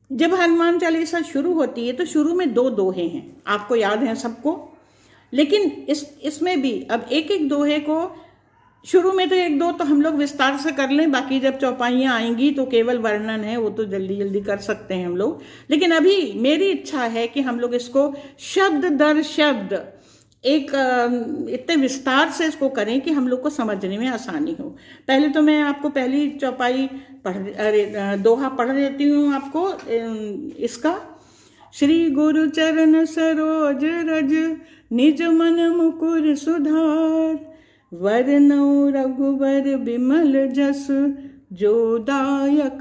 जब हनुमान चालीसा शुरू होती है तो शुरू में 2 दोहे हैं, आपको याद है सबको। लेकिन इसमें भी अब एक एक दोहे को, शुरू में तो 1-2 तो हम लोग विस्तार से कर लें, बाकी जब चौपाइयाँ आएंगी तो केवल वर्णन है, वो तो जल्दी जल्दी कर सकते हैं हम लोग। लेकिन अभी मेरी इच्छा है कि हम लोग इसको शब्द दर शब्द एक इतने विस्तार से इसको करें कि हम लोग को समझने में आसानी हो। पहले तो मैं आपको पहली चौपाई दोहा पढ़ देती हूँ आपको इसका। श्री गुरु चरण सरोज रज निज मन मुकुर सुधार, वरनौ रघुवर बिमल जस जो दायक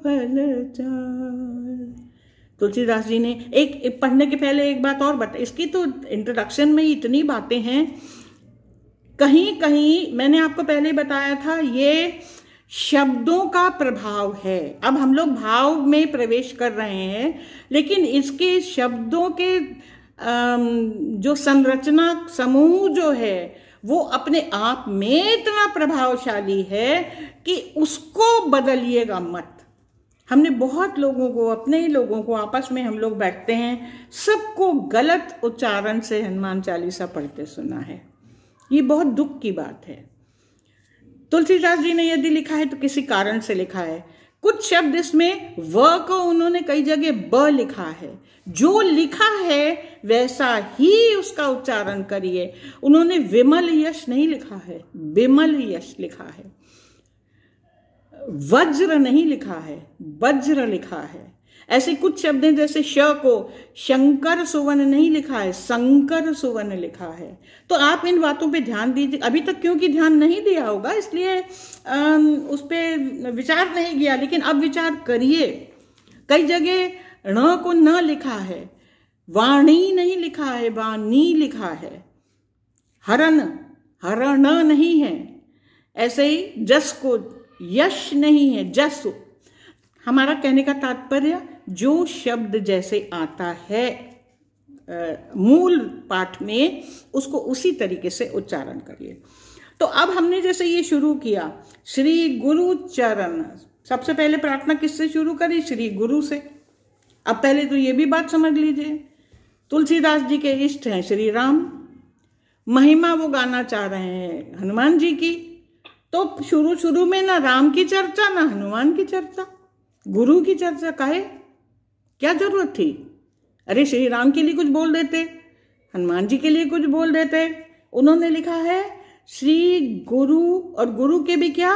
फल चार। तुलसीदास जी ने एक पढ़ने के पहले एक बात और बता, इसकी तो इंट्रोडक्शन में इतनी बातें हैं, कहीं कहीं मैंने आपको पहले बताया था ये शब्दों का प्रभाव है। अब हम लोग भाव में प्रवेश कर रहे हैं, लेकिन इसके शब्दों के जो संरचना समूह जो है वो अपने आप में इतना प्रभावशाली है कि उसको बदलिएगा मत। हमने बहुत लोगों को, अपने ही लोगों को, आपस में हम लोग बैठते हैं, सबको गलत उच्चारण से हनुमान चालीसा पढ़ते सुना है। ये बहुत दुख की बात है। तुलसीदास जी ने यदि लिखा है तो किसी कारण से लिखा है। कुछ शब्द इसमें व को उन्होंने कई जगह ब लिखा है, जो लिखा है वैसा ही उसका उच्चारण करिए। उन्होंने विमल यश नहीं लिखा है, विमल यश लिखा है। वज्र नहीं लिखा है, वज्र लिखा है। ऐसे कुछ शब्द हैं, जैसे श को शंकर सुवन नहीं लिखा है, शंकर सुवन लिखा है। तो आप इन बातों पे ध्यान दीजिए। अभी तक क्योंकि ध्यान नहीं दिया होगा इसलिए उस पर विचार नहीं किया, लेकिन अब विचार करिए। कई जगह ण को न लिखा है, वाणी नहीं लिखा है, वाणी लिखा है। हरण, हरण नहीं है। ऐसे ही जस को यश नहीं है, जस। हमारा कहने का तात्पर्य, जो शब्द जैसे आता है मूल पाठ में, उसको उसी तरीके से उच्चारण करिए। तो अब हमने जैसे ये शुरू किया, श्री गुरु चरण, सबसे पहले प्रार्थना किससे शुरू करी? श्री गुरु से। अब पहले तो ये भी बात समझ लीजिए, तुलसीदास जी के इष्ट हैं श्री राम, महिमा वो गाना चाह रहे हैं हनुमान जी की। तो शुरू में ना राम की चर्चा ना हनुमान की चर्चा, गुरु की चर्चा। काहे, क्या जरूरत थी? अरे श्री राम के लिए कुछ बोल देते, हनुमान जी के लिए कुछ बोल देते। उन्होंने लिखा है श्री गुरु, और गुरु के भी क्या,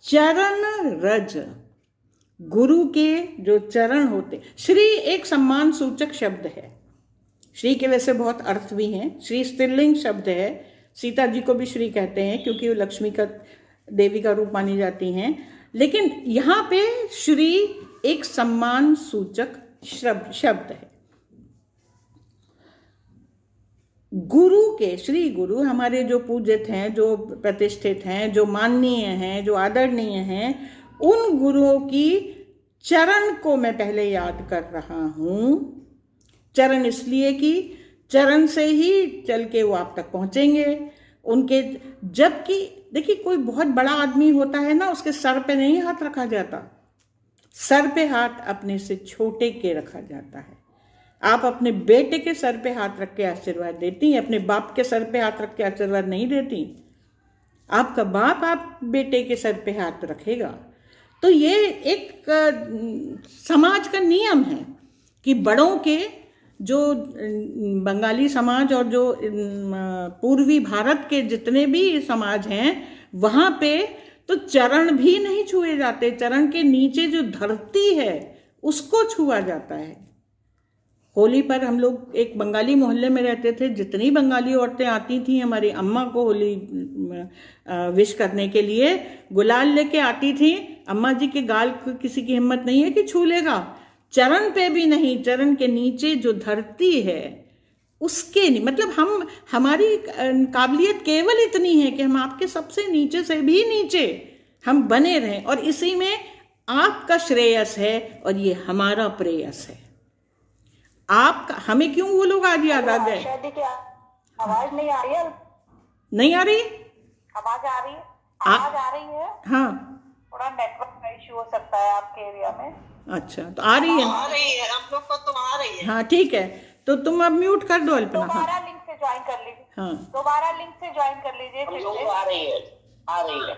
चरण रज। गुरु के जो चरण होते, श्री एक सम्मान सूचक शब्द है। श्री के वैसे बहुत अर्थ भी हैं। श्री स्त्रीलिंग शब्द है, सीता जी को भी श्री कहते हैं क्योंकि वो लक्ष्मी का, देवी का रूप मानी जाती हैं। लेकिन यहाँ पे श्री एक सम्मान सूचक शब्द है। गुरु के, श्री गुरु हमारे जो पूजित हैं, जो प्रतिष्ठित हैं, जो माननीय हैं, जो आदरणीय हैं, उन गुरुओं की चरण को मैं पहले याद कर रहा हूं। चरण इसलिए कि चरण से ही चल के वो आप तक पहुंचेंगे उनके। जबकि देखिए, कोई बहुत बड़ा आदमी होता है ना, उसके सर पे नहीं हाथ रखा जाता, सर पे हाथ अपने से छोटे के रखा जाता है। आप अपने बेटे के सर पे हाथ रख के आशीर्वाद देती हैं, अपने बाप के सर पे हाथ रख के आशीर्वाद नहीं देती। आपका बाप आप बेटे के सर पे हाथ रखेगा। तो ये एक समाज का नियम है कि बड़ों के, जो बंगाली समाज और जो पूर्वी भारत के जितने भी समाज हैं, वहाँ पे तो चरण भी नहीं छुए जाते। चरण के नीचे जो धरती है उसको छुआ जाता है। होली पर हम लोग एक बंगाली मोहल्ले में रहते थे, जितनी बंगाली औरतें आती थी हमारी अम्मा को होली विश करने के लिए, गुलाल लेके आती थी। अम्मा जी के गाल को किसी की हिम्मत नहीं है कि छू लेगा, चरण पे भी नहीं, चरण के नीचे जो धरती है उसके नहीं। मतलब हमारी काबिलियत केवल इतनी है कि हम आपके सबसे नीचे से भी नीचे हम बने रहें, और इसी में आपका श्रेयस है और ये हमारा प्रेयस है। आपका, हमें क्यों वो लोग आज याद आ गए? आवाज नहीं आ रही है? नहीं आ रही? आवाज आ रही है? आवाज आ रही है? हाँ, थोड़ा नेटवर्क का इश्यू हो सकता है आपके एरिया में। अच्छा, तो आ रही है? आ रही है, हम लोग को तो आ रही है। हाँ ठीक है, तो तुम अब म्यूट कर दो अल्पना। दोबारा लिंक से ज्वाइन कर लीजिए। हाँ दोबारा लिंक से ज्वाइन कर लीजिए फिर से। आ रही है।